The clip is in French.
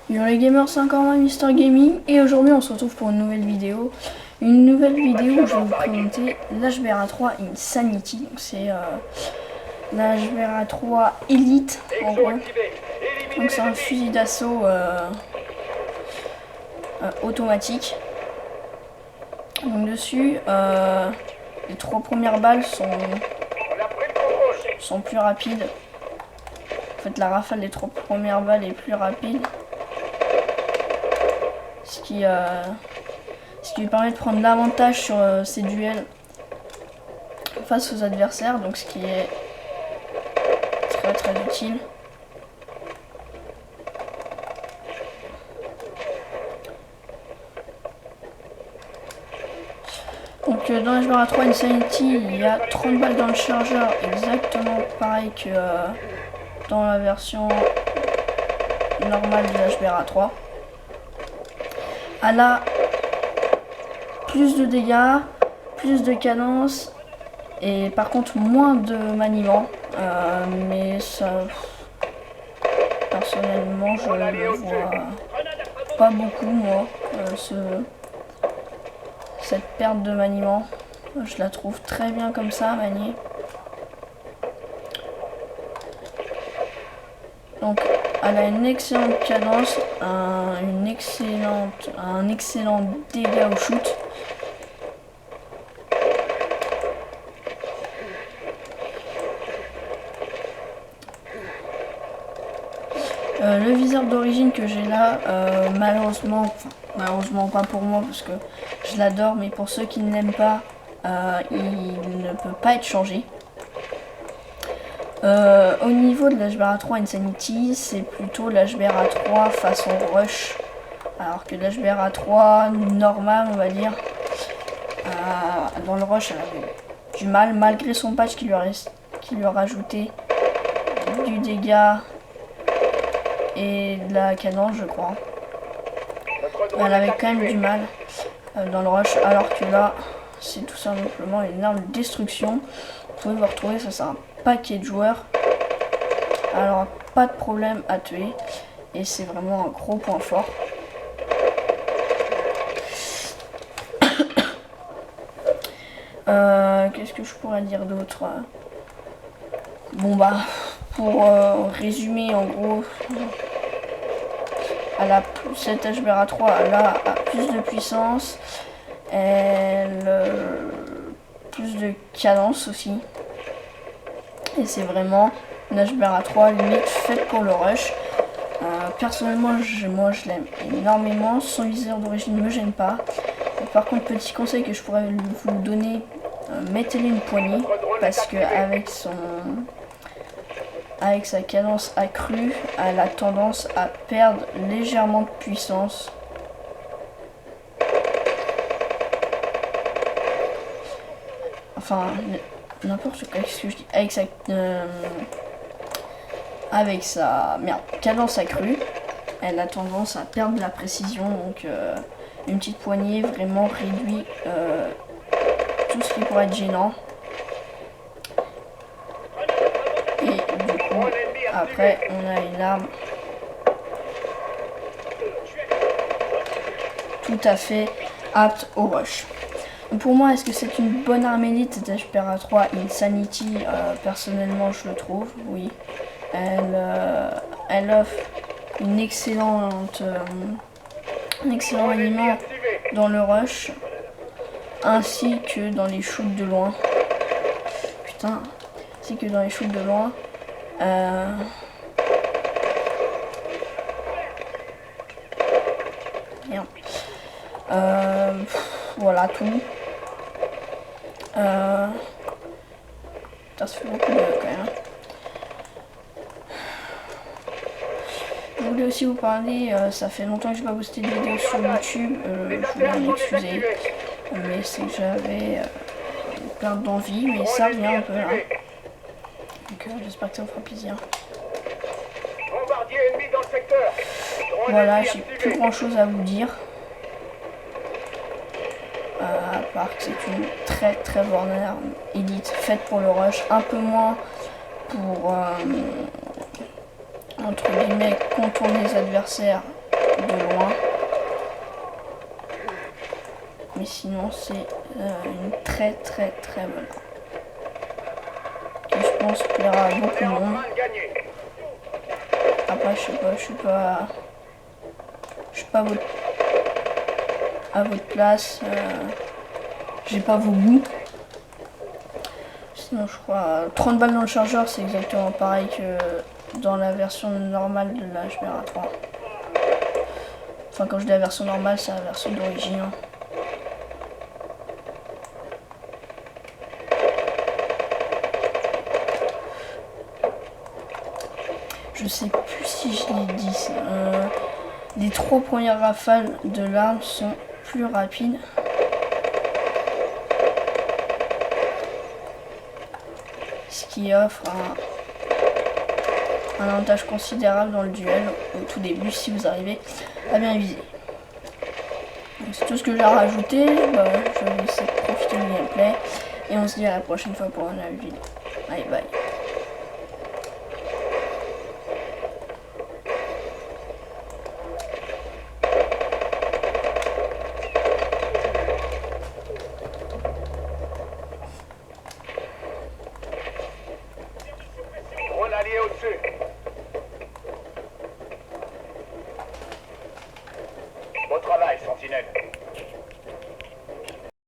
Yo les gamers, c'est encore moi Mister Gaming et aujourd'hui on se retrouve pour une nouvelle vidéo. Une nouvelle vidéo où je vais vous présenter l'HBRA3 Insanity. Donc c'est l'HBRA3 Elite en gros. Donc c'est un fusil d'assaut automatique. Donc dessus, les 3 premières balles sont plus rapides. En fait la rafale des 3 premières balles est plus rapide. Ce qui lui permet de prendre l'avantage sur ses duels face aux adversaires, donc ce qui est très utile. Donc dans l'HBRA3 Insanity, il y a 30 balles dans le chargeur, exactement pareil que dans la version normale de l'HBRA3. Elle a plus de dégâts, plus de cadence et par contre moins de maniement, mais ça personnellement je le vois pas beaucoup moi, cette perte de maniement. Je la trouve très bien comme ça maniée. Donc elle a une excellente cadence, un excellent dégât au shoot. Le viseur d'origine que j'ai là, malheureusement pas pour moi parce que je l'adore, mais pour ceux qui ne l'aiment pas, il ne peut pas être changé. Au niveau de l'HBRA3 Insanity, c'est plutôt l'HBRA3 façon rush, alors que l'HBRA3 normal, on va dire, dans le rush, elle avait du mal, malgré son patch qui lui a rajouté du dégât et de la cadence, je crois. Elle avait quand même du mal dans le rush, alors que là, c'est tout simplement une arme de destruction. Vous pouvez vous retrouver face à un paquet de joueurs, alors pas de problème à tuer, et c'est vraiment un gros point fort. Qu'est-ce que je pourrais dire d'autre? Bon bah, pour résumer en gros, cette HBRA3 elle a plus de puissance, plus de cadence aussi. Et c'est vraiment une HBRA3 limite faite pour le rush. Personnellement, moi je l'aime énormément. Son viseur d'origine ne me gêne pas. Par contre, petit conseil que je pourrais vous donner, mettez-lui une poignée, parce que avec sa cadence accrue, elle a tendance à perdre légèrement de puissance. Enfin, n'importe quoi, qu'est-ce que je dis, avec sa cadence accrue, elle a tendance à perdre de la précision, donc une petite poignée vraiment réduit tout ce qui pourrait être gênant. Et du coup, après, on a une arme tout à fait apte au rush. Pour moi, est-ce que c'est une bonne arme élite, cette HBRA3 Insanity? Personnellement, je le trouve, oui. Elle offre un excellent aliment dans le rush, ainsi que dans les shoots de loin. Putain, ainsi que dans les shoots de loin. Bien. Voilà tout. Ça se fait beaucoup de quand même. Je voulais aussi vous parler, ça fait longtemps que je n'ai pas posté de vidéo sur YouTube, je voulais m'excuser, mais c'est que j'avais plein d'envie, mais ça revient un peu là. Donc j'espère que ça vous fera plaisir. Voilà, j'ai plus grand chose à vous dire. À part que c'est une très bonne arme élite faite pour le rush, un peu moins pour entre guillemets contourner les adversaires de loin. Mais sinon c'est une très bonne arme. Qui je pense plaira à beaucoup de monde. Après je sais pas, je suis pas à votre place. J'ai pas vos goûts. Sinon je crois 30 balles dans le chargeur, c'est exactement pareil que dans la version normale de la HBR3. Enfin quand je dis la version normale, c'est la version d'origine. Je sais plus si je l'ai dit ça. Les 3 premières rafales de l'arme sont plus rapides. Ce qui offre un avantage considérable dans le duel au tout début si vous arrivez à bien viser. C'est tout ce que j'ai à rajouter. Je vais vous laisser profiter du gameplay et on se dit à la prochaine fois pour une nouvelle vidéo. Allez, bye.